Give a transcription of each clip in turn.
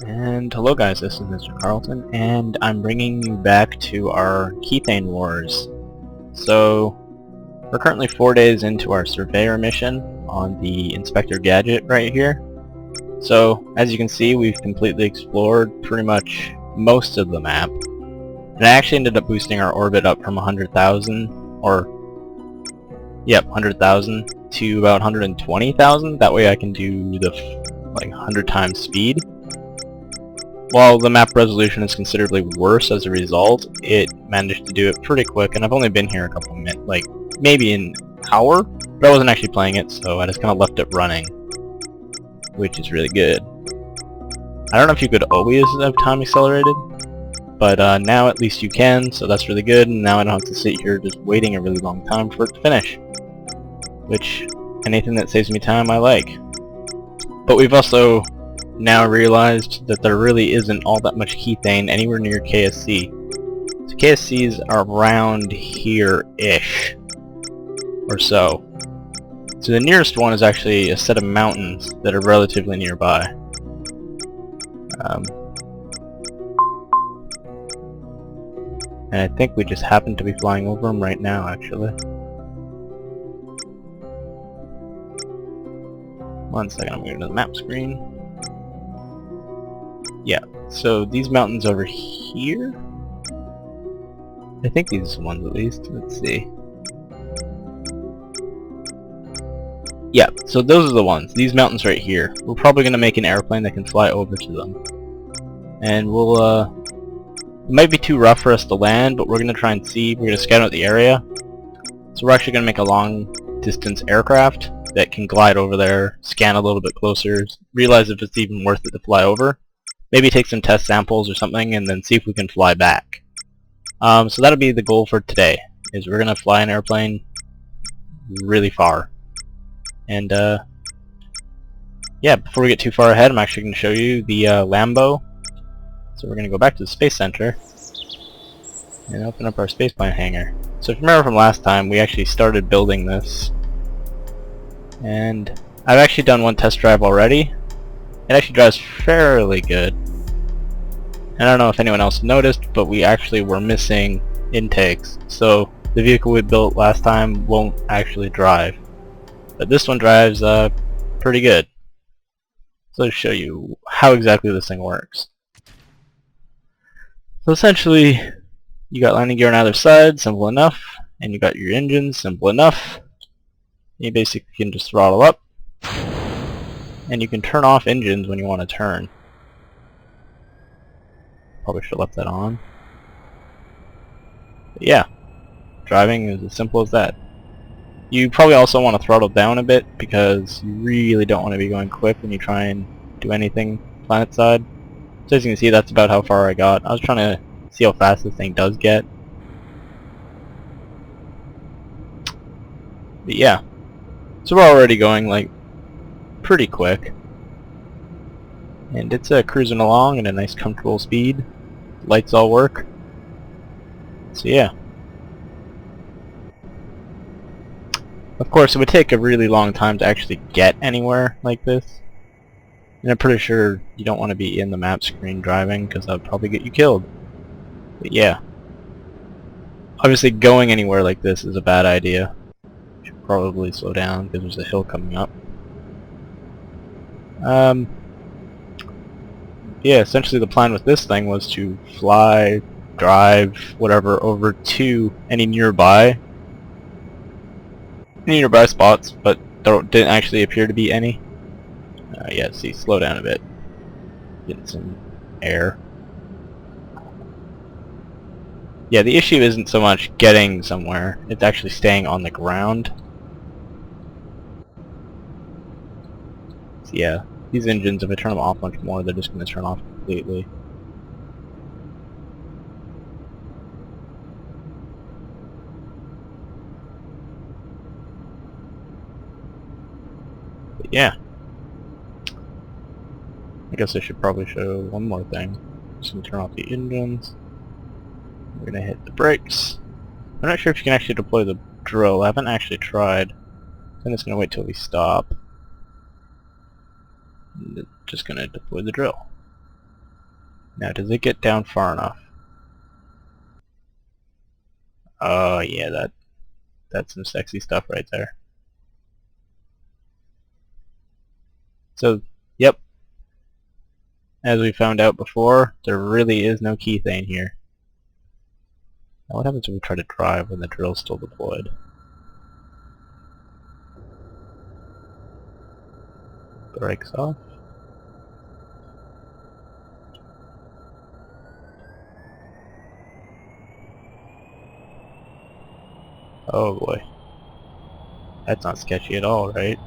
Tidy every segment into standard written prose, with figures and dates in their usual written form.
And hello guys, this is MrCarltron, and I'm bringing you back to our Kethane Wars. So, we're currently 4 days into our surveyor mission on the Inspector gadget right here. So, as you can see, we've completely explored pretty much most of the map. And I actually ended up boosting our orbit up from 100,000, yep, 100,000 to about 120,000. That way I can do the 100 times speed. While the map resolution is considerably worse as a result, it managed to do it pretty quick, and I've only been here a couple minutes, like maybe an hour, but I wasn't actually playing it, so I just kind of left it running, which is really good. I don't know if you could always have time accelerated, but now at least you can, so that's really good, and now I don't have to sit here just waiting a really long time for it to finish, which anything that saves me time I like. But we've also now realized that there really isn't all that much Kethane anywhere near KSC. So KSC's are around here-ish, or so. So the nearest one is actually a set of mountains that are relatively nearby. And I think we just happen to be flying over them right now, actually. One second, I'm going to the map screen. Yeah, so these mountains over here? I think these are the ones at least. Let's see. Yeah, so those are the ones. These mountains right here. We're probably going to make an airplane that can fly over to them. And we'll, it might be too rough for us to land, but we're going to try and see. We're going to scout out the area. So we're actually going to make a long-distance aircraft that can glide over there, scan a little bit closer, realize if it's even worth it to fly over. Maybe take some test samples or something, and then see if we can fly back. So that'll be the goal for today, is we're going to fly an airplane really far. And, yeah, before we get too far ahead, I'm actually going to show you the Lambo. So we're going to go back to the Space Center and open up our spaceplane hangar. So if you remember from last time, we actually started building this. And I've actually done one test drive already. It actually drives fairly good. And I don't know if anyone else noticed, but we actually were missing intakes. So the vehicle we built last time won't actually drive. But this one drives pretty good. So I'll show you how exactly this thing works. So essentially, you got landing gear on either side, simple enough. And you got your engines, simple enough. You basically can just throttle up. And you can turn off engines when you want to turn. Probably should have left that on. But yeah, driving is as simple as that. You probably also want to throttle down a bit because you really don't want to be going quick when you try and do anything planet side. So as you can see, that's about how far I got. I was trying to see how fast this thing does get. But yeah, so we're already going like pretty quick, and it's cruising along at a nice comfortable speed. Lights all work, so yeah. Of course it would take a really long time to actually get anywhere like this, and I'm pretty sure you don't want to be in the map screen driving because that would probably get you killed. But yeah, obviously going anywhere like this is a bad idea. You should probably slow down because there's a hill coming up. Yeah, essentially the plan with this thing was to fly, drive, whatever, over to any nearby spots, but there didn't actually appear to be any. Yeah, see, slow down a bit. Getting some air. Yeah, the issue isn't so much getting somewhere, it's actually staying on the ground. So yeah. These engines, if I turn them off much more, they're just going to turn off completely. But yeah. I guess I should probably show one more thing. Just going to turn off the engines. We're going to hit the brakes. I'm not sure if you can actually deploy the drill. I haven't actually tried. I'm just going to wait till we stop. Just going to deploy the drill. Now, does it get down far enough? Oh yeah, that's some sexy stuff right there. So, yep. As we found out before, there really is no kethane here. Now what happens if we try to drive when the drill's still deployed? Brakes off. Oh boy. That's not sketchy at all, right?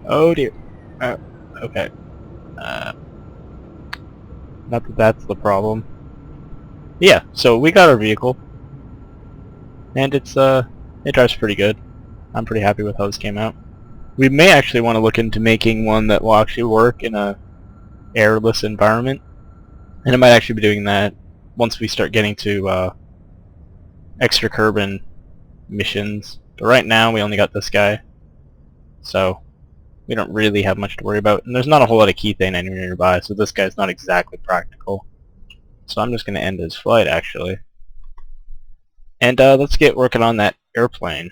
Oh dear. Okay. Not that that's the problem. Yeah, so we got our vehicle. And it drives pretty good. I'm pretty happy with how this came out. We may actually want to look into making one that will actually work in a airless environment. And I might actually be doing that once we start getting to extra Kerbal missions. But right now we only got this guy. So we don't really have much to worry about. And there's not a whole lot of kethane anywhere nearby, so this guy's not exactly practical. So I'm just going to end his flight actually. And let's get working on that airplane.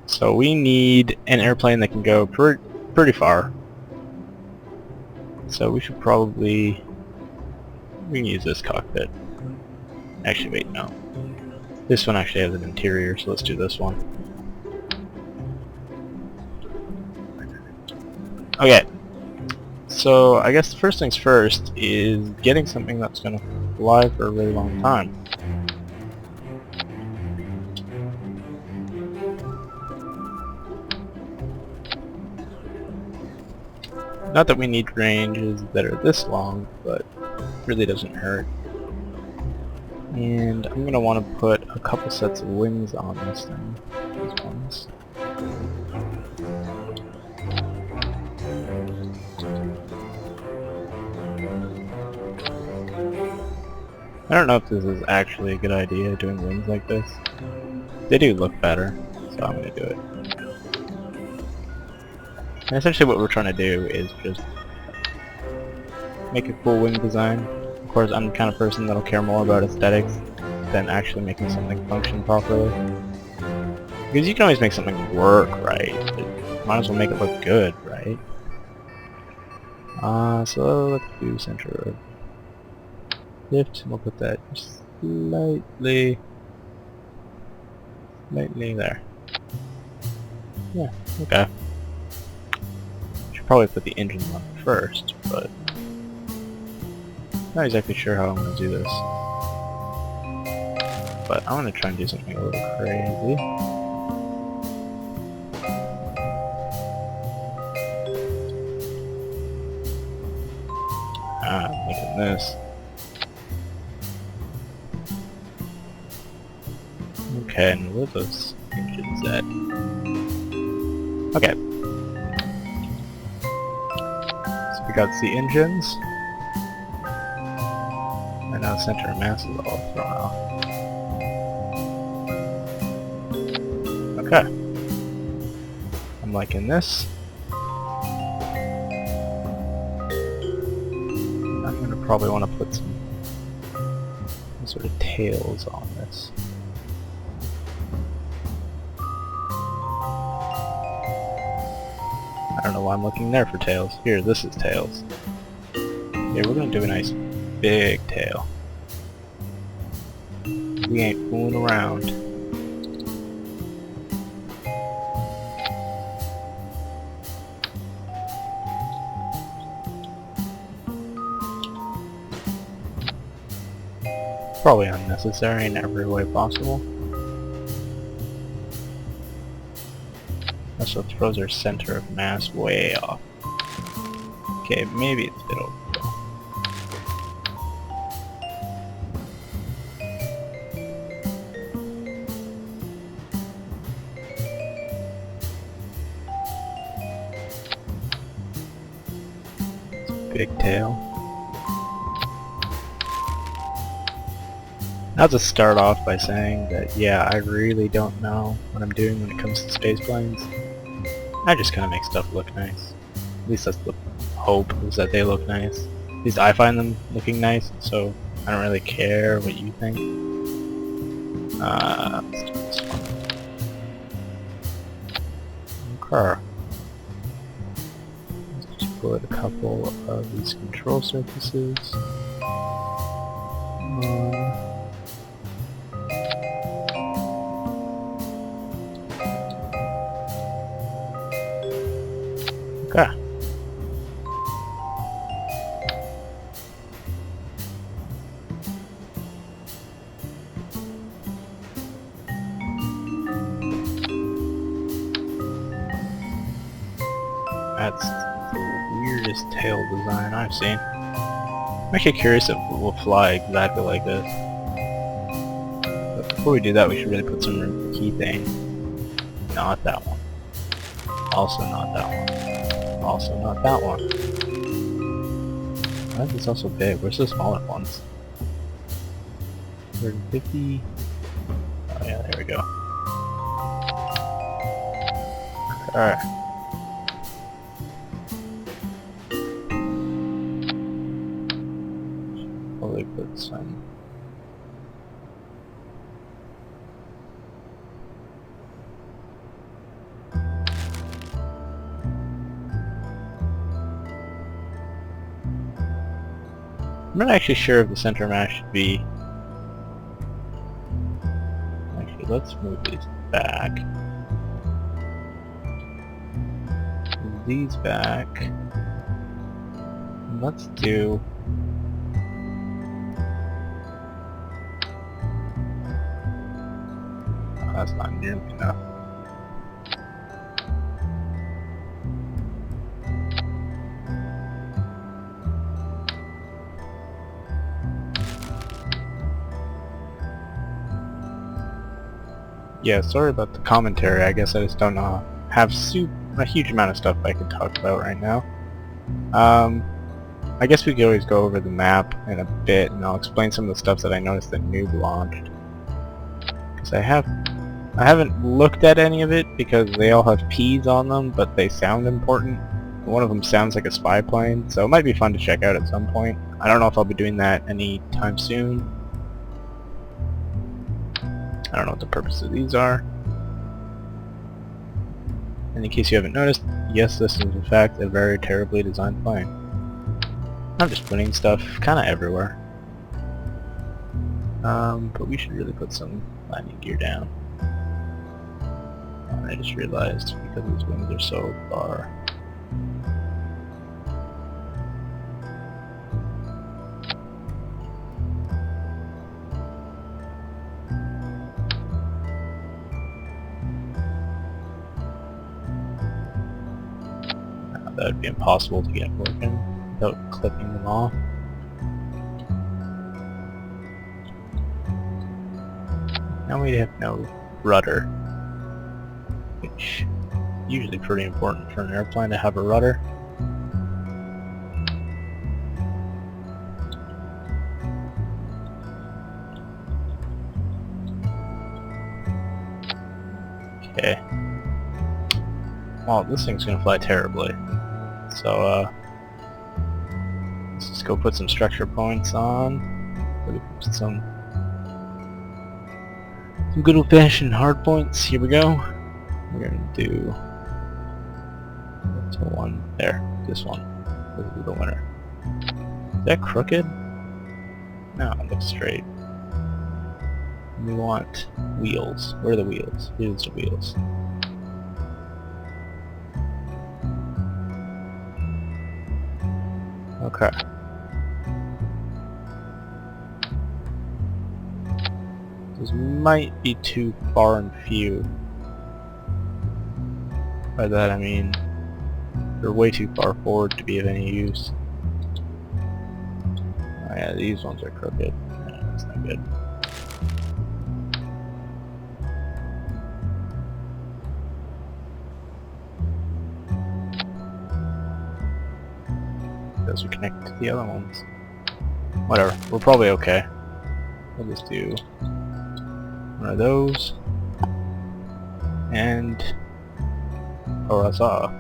So we need an airplane that can go pretty far. So we should probably... we can use this cockpit. Actually, wait, no. This one actually has an interior, so let's do this one. Okay. So I guess the first things first is getting something that's going to fly for a really long time. Not that we need ranges that are this long, but it really doesn't hurt. And I'm going to want to put a couple sets of wings on this thing. These ones. I don't know if this is actually a good idea, doing wings like this. They do look better, so I'm going to do it. And essentially what we're trying to do is just make a cool wing design. Of course, I'm the kind of person that'll care more about aesthetics than actually making something function properly. Because you can always make something work, right? But might as well make it look good, right? So let's do center of lift. We'll put that slightly there. Yeah, okay. Should probably put the engine on first, but not exactly sure how I'm going to do this. But I want to try and do something a little crazy. Making this. Okay, and where are those engines at? Okay. So we got the engines. And now the center of mass is all thrown off. Okay. I'm liking this. I'm going to probably want to put some sort of tails on this. I don't know why I'm looking there for tails. Here, this is tails. Yeah, we're going to do a nice big tail. We ain't fooling around. Probably unnecessary in every way possible. Also throws our center of mass way off. Okay, maybe it's a bit overkill. It's a big tail. I'll just start off by saying that, yeah, I really don't know what I'm doing when it comes to space planes. I just kind of make stuff look nice. At least that's the hope, is that they look nice. At least I find them looking nice, so I don't really care what you think. Let's do this one. Okay. Let's just put a couple of these control surfaces. Okay. That's the weirdest tail design I've seen. I'm actually curious if it will fly exactly like this. But before we do that, we should really put some Kethane. Not that one. Also not that one. Also not that one. Why is this also big? Where's the smaller ones? 150. Oh yeah, there we go. Alright. Probably put some. I'm not actually sure if the center mass should be. Actually, let's move these back. Move these back. And let's do. Oh, that's not nearly enough. Yeah, sorry about the commentary. I guess I just don't have a huge amount of stuff I can talk about right now. I guess we could always go over the map in a bit, and I'll explain some of the stuff that I noticed that Noob launched. Because I haven't looked at any of it because they all have P's on them, but they sound important. One of them sounds like a spy plane, so it might be fun to check out at some point. I don't know if I'll be doing that anytime soon. I don't know what the purpose of these are. And in case you haven't noticed, yes, this is in fact a very terribly designed plane. I'm just putting stuff kind of everywhere. But we should really put some landing gear down. I just realized because these wings are so far. That would be impossible to get working without clipping them off. Now we have no rudder, which is usually pretty important for an airplane to have a rudder. Okay. Well, this thing's gonna fly terribly. So, let's just go put some structure points on. Some good old-fashioned hard points. Here we go. We're gonna do one there. This one. This is the winner. Is that crooked? No, it looks straight. We want wheels. Where are the wheels? Here's the wheels. Okay. These might be too far and few. By that I mean they're way too far forward to be of any use. Oh yeah, these ones are crooked. Yeah, that's not good. Those are connected to the other ones. Whatever, we're probably okay. We'll just do one of those. And hurrah!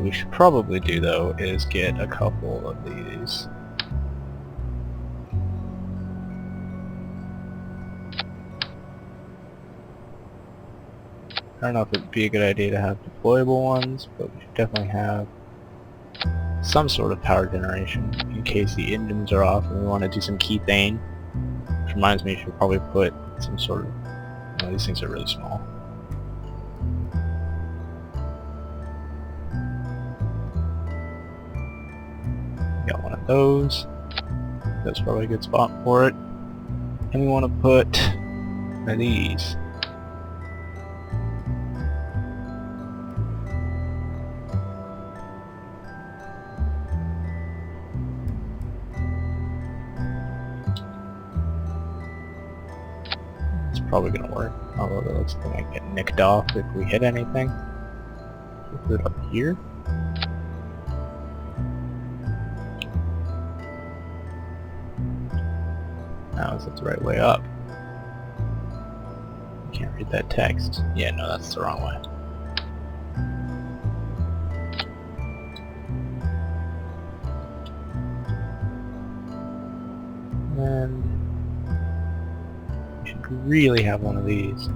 we should probably do though is get a couple of these. I don't know if it would be a good idea to have deployable ones, but we should definitely have some sort of power generation in case the engines are off and we want to do some Kethane. Which reminds me, we should probably put some sort of... Oh, these things are really small. Got one of those. That's probably a good spot for it. And we want to put one of these. Probably gonna work, although it looks like it might get nicked off if we hit anything. We'll put it up here. Now is it the right way up? Can't read that text. Yeah, no, that's the wrong way. And really have one of these.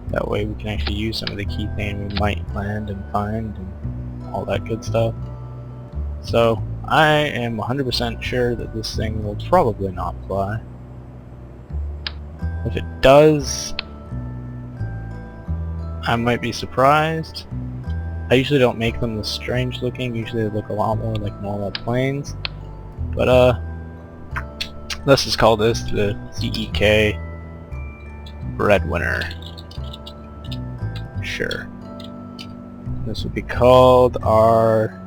That way we can actually use some of the Kethane we might land and find and all that good stuff. So I am 100% sure that this thing will probably not fly. If it does, I might be surprised. I usually don't make them this strange looking, usually they look a lot more like normal planes. But let's just call this the CEK breadwinner. Sure. This would be called our...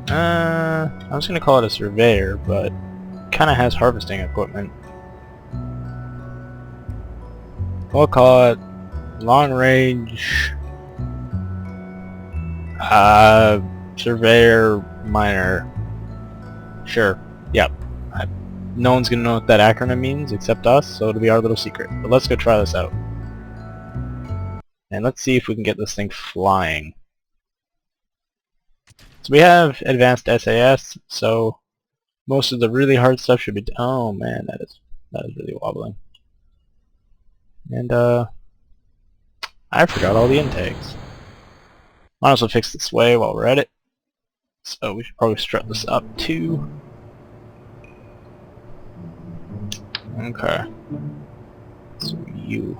I was gonna call it a surveyor, but kinda has harvesting equipment. We'll call it long range surveyor miner. Sure. Yep. No one's gonna know what that acronym means except us, so it'll be our little secret. But let's go try this out. And let's see if we can get this thing flying. So we have advanced SAS, so most of the really hard stuff should be... Oh man, that is really wobbling. And I forgot all the intakes. Might as well fix the sway while we're at it. So we should probably strut this up too. Okay. So you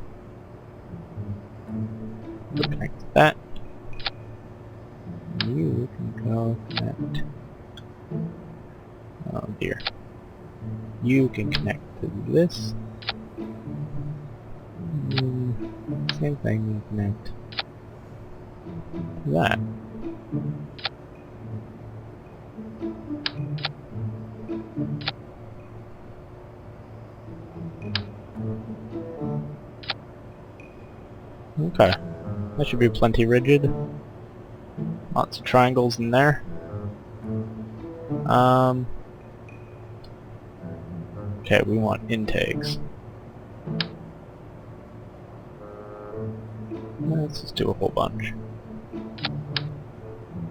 connect to that. You can go connect. Oh dear. You can connect to this. Same thing, you connect to that. Okay, that should be plenty rigid. Lots of triangles in there. Okay, we want intakes. Let's just do a whole bunch.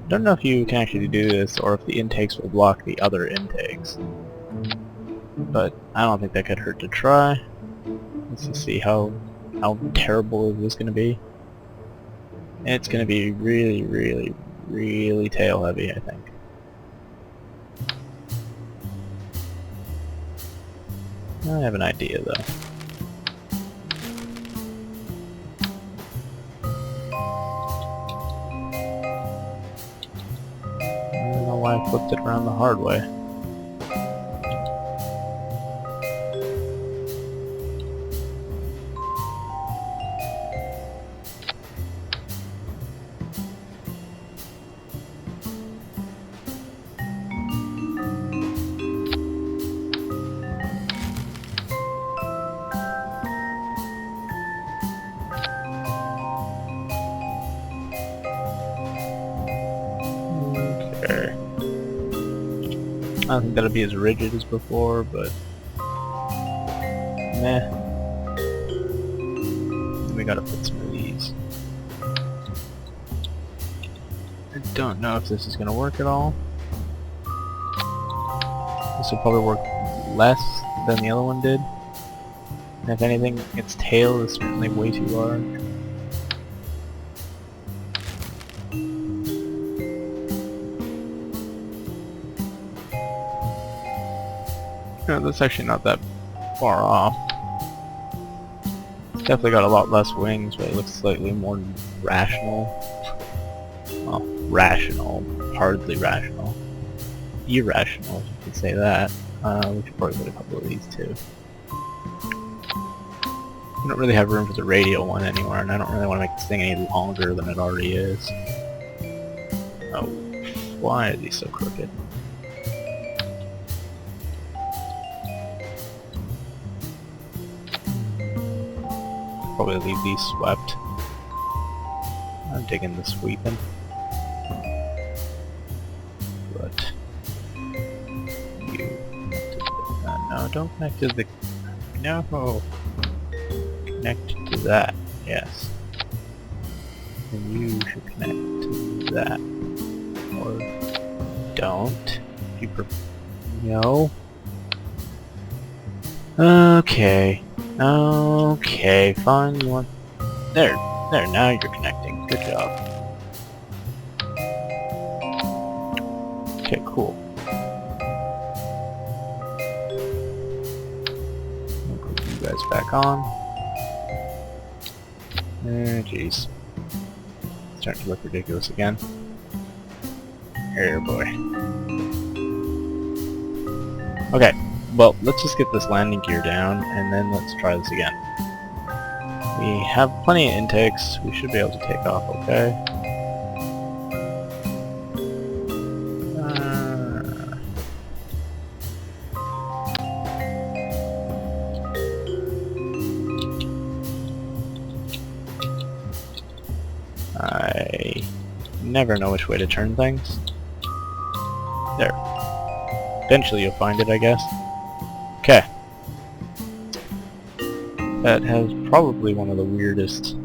Don't know if you can actually do this or if the intakes will block the other intakes. But I don't think that could hurt to try. Let's just see how terrible is this going to be. It's going to be really, really, really tail heavy, I think. I have an idea though. I don't know why I flipped it around the hard way. I don't think that'll be as rigid as before, but meh. we gotta put some of these. I don't know if this is gonna work at all. This will probably work less than the other one did. And if anything, its tail is certainly way too large. No, that's actually not that far off. It's definitely got a lot less wings, but it looks slightly more rational. Well, rational. Hardly rational. Irrational, if you could say that. We should probably put a couple of these too. We don't really have room for the radial one anywhere, and I don't really want to make this thing any longer than it already is. Oh, why are these so crooked? Probably leave these swept. I'm digging the sweeping. But you no, don't connect to the no. Connect to that, yes. And you should connect to that. Or don't. No. Okay. Okay, fine, you want... There, now you're connecting. Good job. Okay, cool. I'll put you guys back on. Oh, jeez. Starting to look ridiculous again. Here, boy. Okay. Well, let's just get this landing gear down, and then let's try this again. We have plenty of intakes. We should be able to take off, okay? I never know which way to turn things. There. Eventually you'll find it, I guess. Okay. That has probably one of the weirdest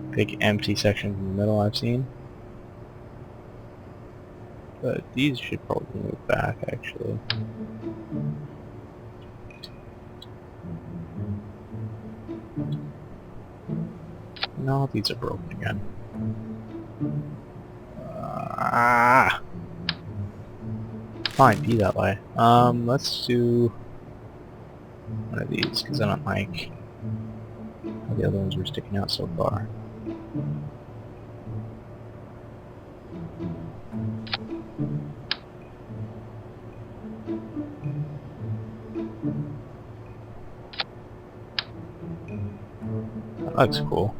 big empty sections in the middle I've seen. But these should probably move back, actually. No, these are broken again. Fine, be that way. Let's do one of these, because I don't like how the other ones were sticking out so far. That looks cool.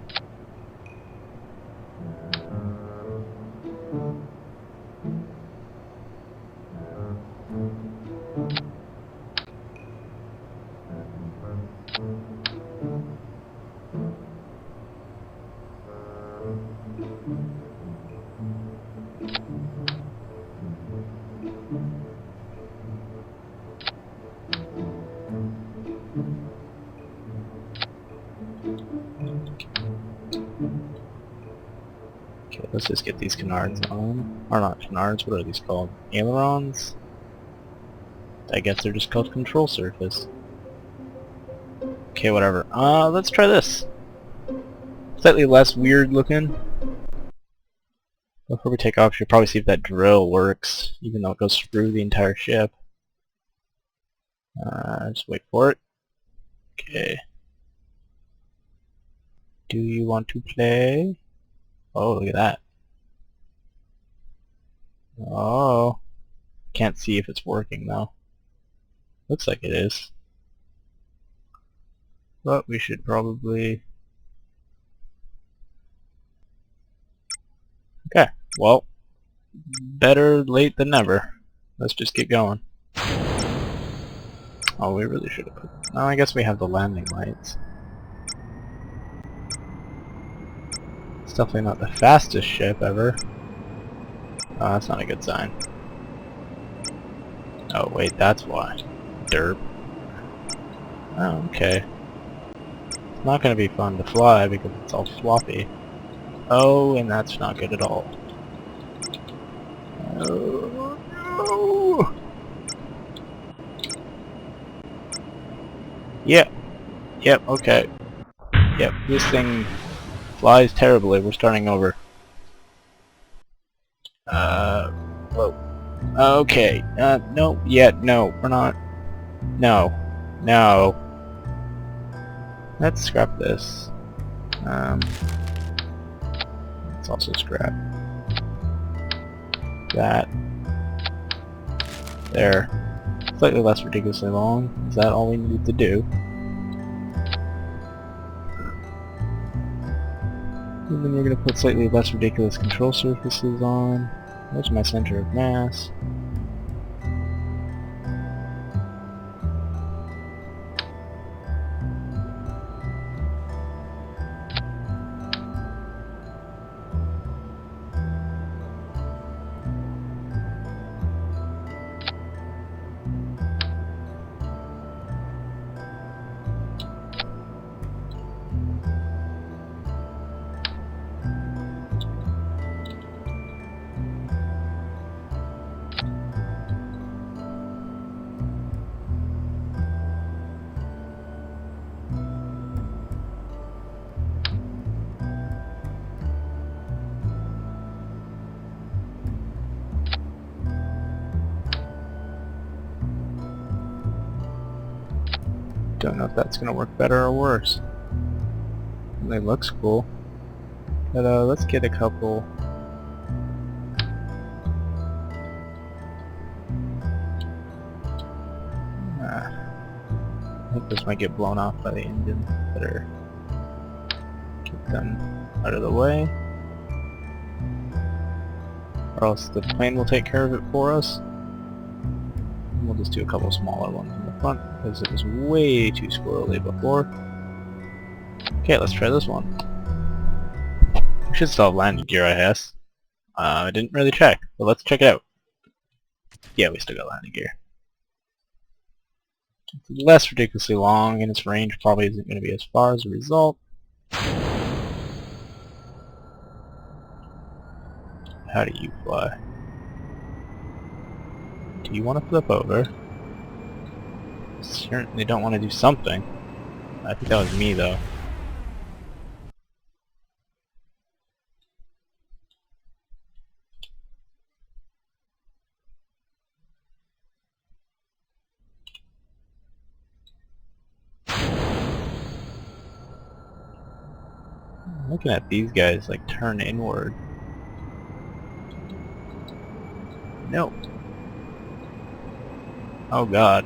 Okay, let's just get these canards on. Or not canards, what are these called? Ailerons? I guess they're just called control surface. Okay, whatever. Let's try this. Slightly less weird looking. Before we take off, we should probably see if that drill works, even though it goes through the entire ship. Just wait for it. Okay. Do you want to play? Oh, look at that. Oh. Can't see if it's working though. Looks like it is. But we should probably... Okay, well, better late than never. Let's just get going. Oh, we really should have put... Oh, I guess we have the landing lights. It's definitely not the fastest ship ever. Oh, that's not a good sign. Oh, wait, that's why. Derp. Oh, okay. It's not going to be fun to fly because it's all floppy. Oh, and that's not good at all. Oh, no! Yep. Yep, okay. Yep, this thing flies terribly. We're starting over. Whoa. Okay. No, no, we're not. No. No. Let's scrap this. Let's also scrap that. There. Slightly less ridiculously long. Is that all we needed to do? And then we're going to put slightly less ridiculous control surfaces on. There's my center of mass. Don't know if that's going to work better or worse. It looks cool. But let's get a couple. I think this might get blown off by the engine. Better get them out of the way. Or else the plane will take care of it for us. We'll just do a couple smaller ones in the front because it was way too squirrely before. Okay, let's try this one. We should still have landing gear, I guess. I didn't really check, but let's check it out. Yeah, we still got landing gear. It's less ridiculously long, and its range probably isn't going to be as far as a result. How do you fly? Do you want to flip over? Certainly don't want to do something. I think that was me, though. Looking at these guys like turn inward. No. Oh god.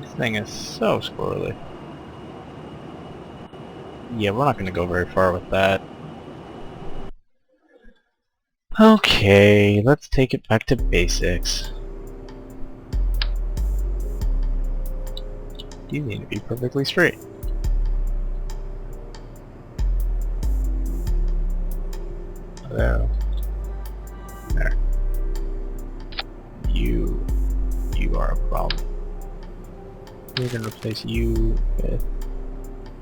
This thing is so squirrely. Yeah, we're not going to go very far with that. Okay, let's take it back to basics. You need to be perfectly straight. There. There. You are a problem. We're gonna replace you with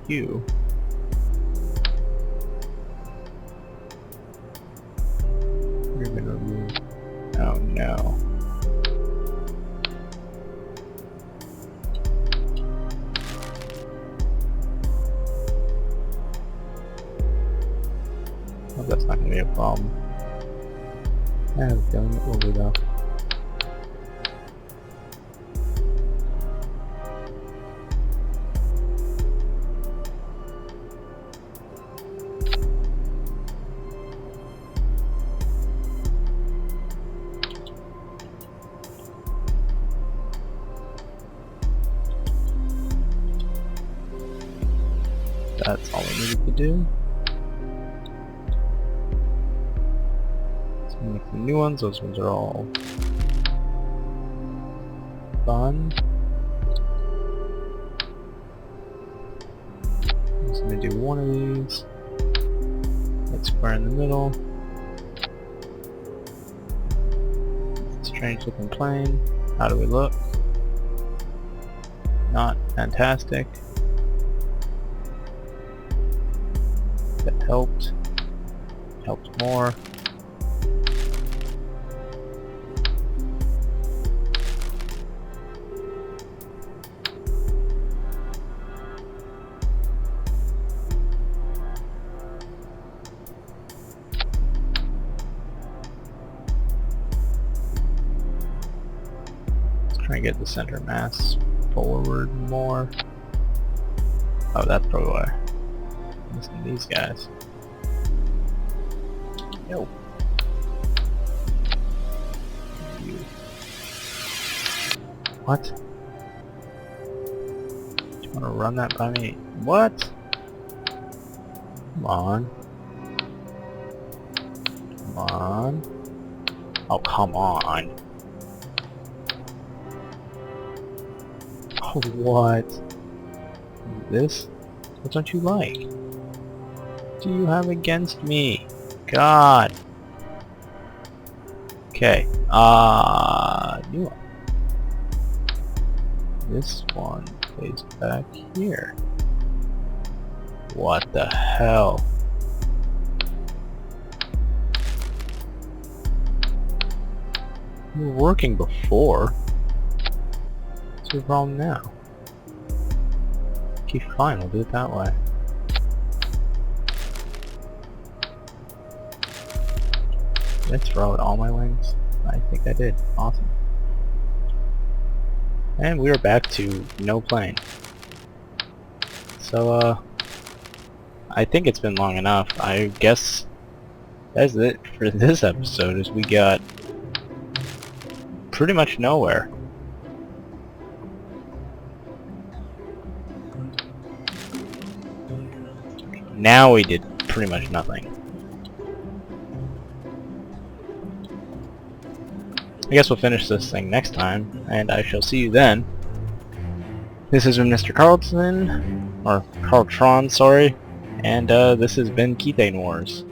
you. We're gonna remove. Oh no. Well, that's not gonna be a problem. I have a feeling it will be though. That's all we needed to do. Let's make some new ones. Those ones are all fun. I'm just going to do one of these. Let's square in the middle. Strange looking plane. How do we look? Not fantastic. That helped. Helped more. Try and get the center mass forward more. Oh, that's probably why. Listen to these guys. Yo. You. What? Do you want to run that by me? What? Come on. Come on. Oh, come on. Oh, what? This? What don't you like? What do you have against me? God. Okay. New one. This one plays back here. What the hell? You were working before. What's your problem now? Okay, fine, we'll do it that way. Did I throw out all my wings? I think I did. Awesome. And we are back to no plane. So, I think it's been long enough. I guess that's it for this episode, is we got pretty much nowhere. Now we did pretty much nothing. I guess we'll finish this thing next time, and I shall see you then. This has been MrCarltron, or Carltron, sorry, and this has been Kethane Wars.